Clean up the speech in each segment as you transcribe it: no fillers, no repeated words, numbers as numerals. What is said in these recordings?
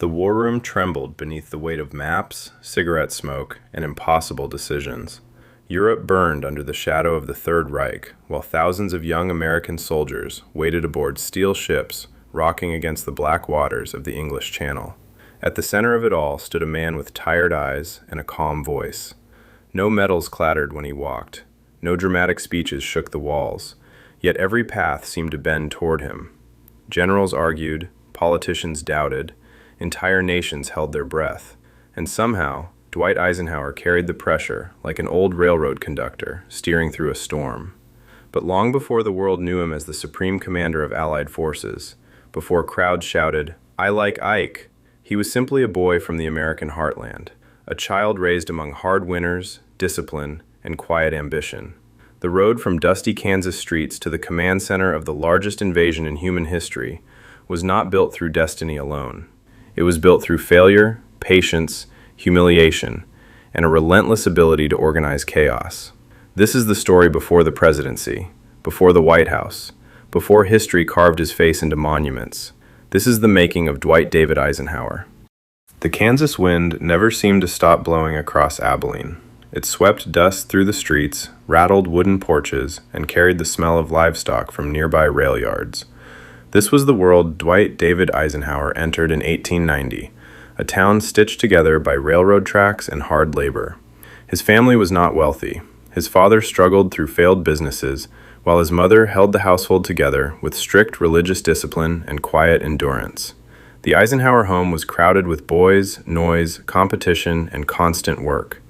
The war room trembled beneath the weight of maps, cigarette smoke, and impossible decisions. Europe burned under the shadow of the Third Reich, while thousands of young American soldiers waited aboard steel ships rocking against the black waters of the English Channel. At the center of it all stood a man with tired eyes and a calm voice. No medals clattered when he walked. No dramatic speeches shook the walls. Yet every path seemed to bend toward him. Generals argued, politicians doubted, entire nations held their breath. And somehow, Dwight Eisenhower carried the pressure like an old railroad conductor steering through a storm. But long before the world knew him as the supreme commander of Allied forces, before crowds shouted, "I like Ike," he was simply a boy from the American heartland, a child raised among hard winners, discipline, and quiet ambition. The road from dusty Kansas streets to the command center of the largest invasion in human history was not built through destiny alone. It was built through failure, patience, humiliation, and a relentless ability to organize chaos. This is the story before the presidency, before the White House, before history carved his face into monuments. This is the making of Dwight David Eisenhower. The Kansas wind never seemed to stop blowing across Abilene. It swept dust through the streets, rattled wooden porches, and carried the smell of livestock from nearby rail yards. This was the world Dwight David Eisenhower entered in 1890, a town stitched together by railroad tracks and hard labor. His family was not wealthy. His father struggled through failed businesses, while his mother held the household together with strict religious discipline and quiet endurance. The Eisenhower home was crowded with boys, noise, competition, and constant work.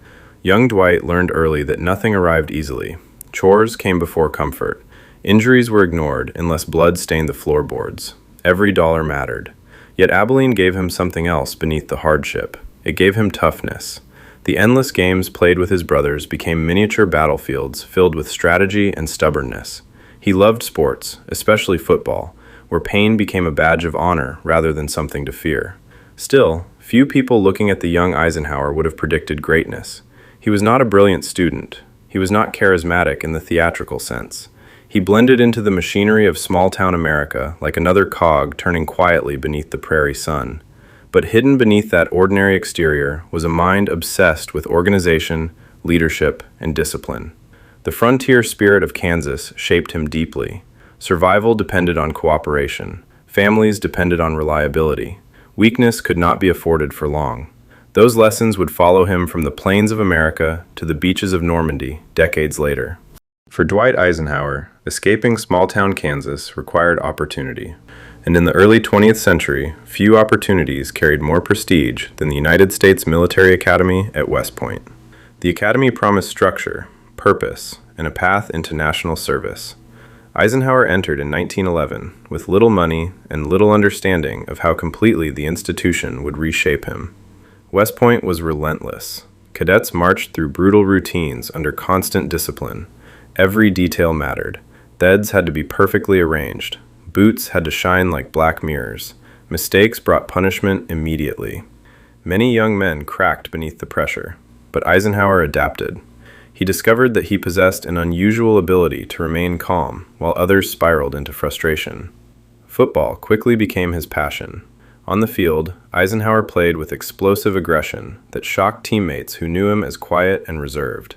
Young Dwight learned early that nothing arrived easily. Chores came before comfort. Injuries were ignored unless blood stained the floorboards. Every dollar mattered. Yet Abilene gave him something else beneath the hardship. It gave him toughness. The endless games played with his brothers became miniature battlefields filled with strategy and stubbornness. He loved sports, especially football, where pain became a badge of honor rather than something to fear. Still, few people looking at the young Eisenhower would have predicted greatness. He was not a brilliant student. He was not charismatic in the theatrical sense. He blended into the machinery of small-town America like another cog turning quietly beneath the prairie sun. But hidden beneath that ordinary exterior was a mind obsessed with organization, leadership, and discipline. The frontier spirit of Kansas shaped him deeply. Survival depended on cooperation. Families depended on reliability. Weakness could not be afforded for long. Those lessons would follow him from the plains of America to the beaches of Normandy decades later. For Dwight Eisenhower, escaping small-town Kansas required opportunity. And in the early 20th century, few opportunities carried more prestige than the United States Military Academy at West Point. The academy promised structure, purpose, and a path into national service. Eisenhower entered in 1911 with little money and little understanding of how completely the institution would reshape him. West Point was relentless. Cadets marched through brutal routines under constant discipline. Every detail mattered. Beds had to be perfectly arranged. Boots had to shine like black mirrors. Mistakes brought punishment immediately. Many young men cracked beneath the pressure, but Eisenhower adapted. He discovered that he possessed an unusual ability to remain calm while others spiraled into frustration. Football quickly became his passion. On the field, Eisenhower played with explosive aggression that shocked teammates who knew him as quiet and reserved.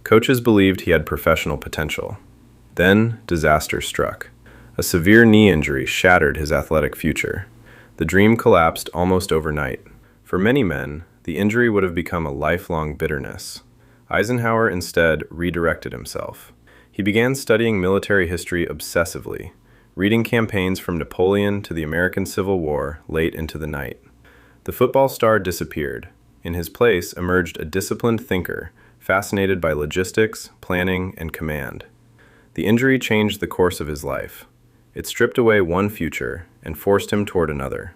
Coaches believed he had professional potential. Then, disaster struck. A severe knee injury shattered his athletic future. The dream collapsed almost overnight. For many men, the injury would have become a lifelong bitterness. Eisenhower instead redirected himself. He began studying military history obsessively, reading campaigns from Napoleon to the American Civil War late into the night. The football star disappeared. In his place emerged a disciplined thinker, fascinated by logistics, planning, and command. The injury changed the course of his life. It stripped away one future and forced him toward another.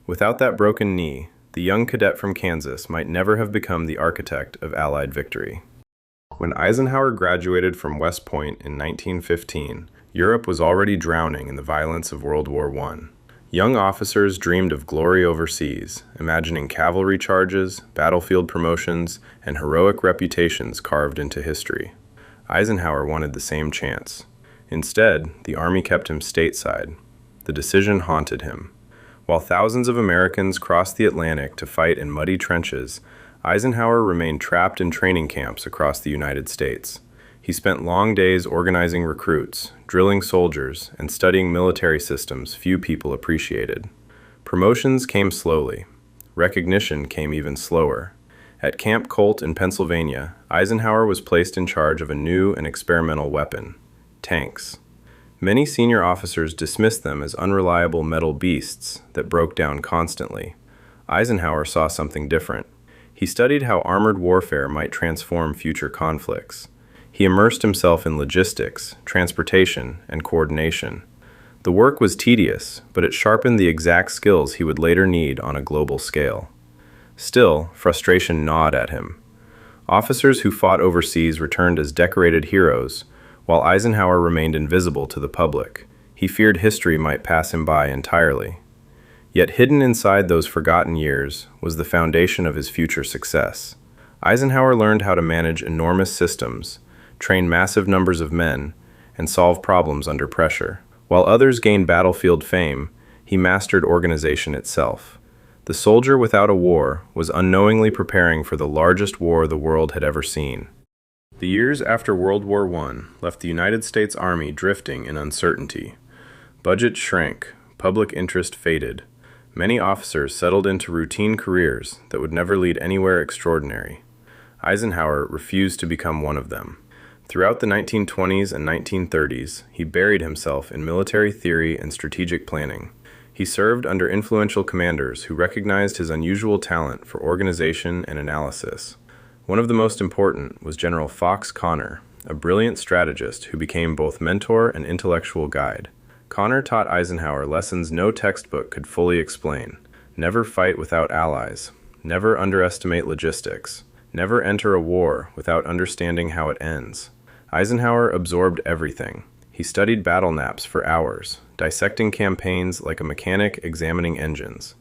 Without that broken knee, the young cadet from Kansas might never have become the architect of Allied victory. When Eisenhower graduated from West Point in 1915, Europe was already drowning in the violence of World War I. Young officers dreamed of glory overseas, imagining cavalry charges, battlefield promotions, and heroic reputations carved into history. Eisenhower wanted the same chance. Instead, the Army kept him stateside. The decision haunted him. While thousands of Americans crossed the Atlantic to fight in muddy trenches, Eisenhower remained trapped in training camps across the United States. He spent long days organizing recruits, drilling soldiers, and studying military systems few people appreciated. Promotions came slowly. Recognition came even slower. At Camp Colt in Pennsylvania, Eisenhower was placed in charge of a new and experimental weapon: tanks. Many senior officers dismissed them as unreliable metal beasts that broke down constantly. Eisenhower saw something different. He studied how armored warfare might transform future conflicts. He immersed himself in logistics, transportation, and coordination. The work was tedious, but it sharpened the exact skills he would later need on a global scale. Still, frustration gnawed at him. Officers who fought overseas returned as decorated heroes, while Eisenhower remained invisible to the public. He feared history might pass him by entirely. Yet hidden inside those forgotten years was the foundation of his future success. Eisenhower learned how to manage enormous systems, train massive numbers of men, and solve problems under pressure. While others gained battlefield fame, he mastered organization itself. The soldier without a war was unknowingly preparing for the largest war the world had ever seen. The years after World War I left the United States Army drifting in uncertainty. Budgets shrank, public interest faded. Many officers settled into routine careers that would never lead anywhere extraordinary. Eisenhower refused to become one of them. Throughout the 1920s and 1930s, he buried himself in military theory and strategic planning. He served under influential commanders who recognized his unusual talent for organization and analysis. One of the most important was General Fox Connor, a brilliant strategist who became both mentor and intellectual guide. Connor taught Eisenhower lessons no textbook could fully explain. Never fight without allies. Never underestimate logistics. Never enter a war without understanding how it ends. Eisenhower absorbed everything. He studied battle maps for hours, dissecting campaigns like a mechanic examining engines.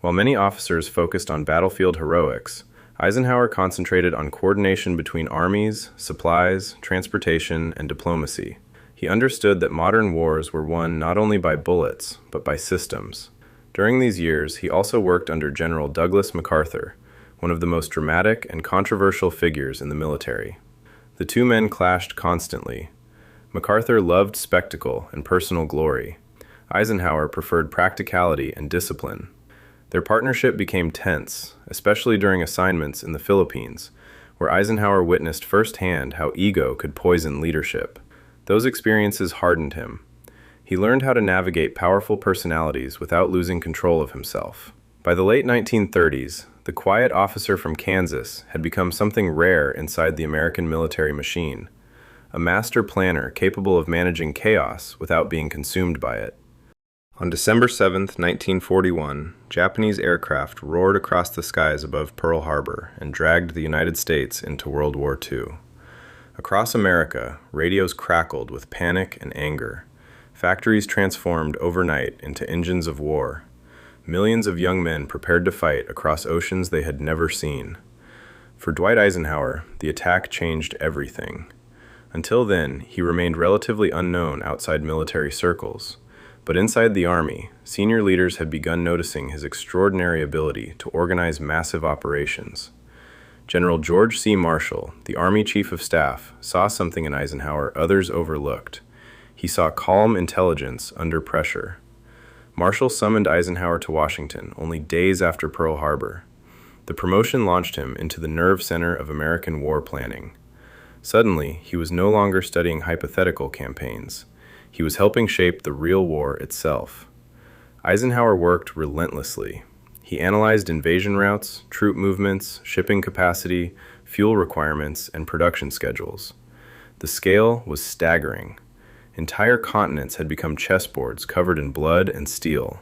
While many officers focused on battlefield heroics, Eisenhower concentrated on coordination between armies, supplies, transportation, and diplomacy. He understood that modern wars were won not only by bullets, but by systems. During these years, he also worked under General Douglas MacArthur, one of the most dramatic and controversial figures in the military. The two men clashed constantly. MacArthur loved spectacle and personal glory. Eisenhower preferred practicality and discipline. Their partnership became tense, especially during assignments in the Philippines, where Eisenhower witnessed firsthand how ego could poison leadership. Those experiences hardened him. He learned how to navigate powerful personalities without losing control of himself. By the late 1930s, the quiet officer from Kansas had become something rare inside the American military machine, a master planner capable of managing chaos without being consumed by it. On December 7, 1941, Japanese aircraft roared across the skies above Pearl Harbor and dragged the United States into World War II. Across America, radios crackled with panic and anger. Factories transformed overnight into engines of war. Millions of young men prepared to fight across oceans they had never seen. For Dwight Eisenhower, the attack changed everything. Until then, he remained relatively unknown outside military circles. But inside the Army, senior leaders had begun noticing his extraordinary ability to organize massive operations. General George C. Marshall, the Army Chief of Staff, saw something in Eisenhower others overlooked. He saw calm intelligence under pressure. Marshall summoned Eisenhower to Washington only days after Pearl Harbor. The promotion launched him into the nerve center of American war planning. Suddenly, he was no longer studying hypothetical campaigns. He was helping shape the real war itself. Eisenhower worked relentlessly. He analyzed invasion routes, troop movements, shipping capacity, fuel requirements, and production schedules. The scale was staggering. Entire continents had become chessboards covered in blood and steel.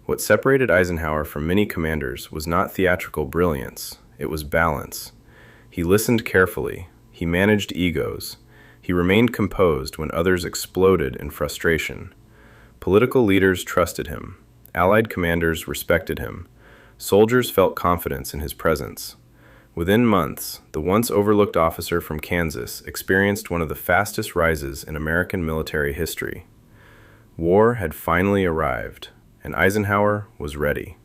What separated Eisenhower from many commanders was not theatrical brilliance, it was balance. He listened carefully. He managed egos. He remained composed when others exploded in frustration. Political leaders trusted him. Allied commanders respected him. Soldiers felt confidence in his presence. Within months, the once overlooked officer from Kansas experienced one of the fastest rises in American military history. War had finally arrived, and Eisenhower was ready.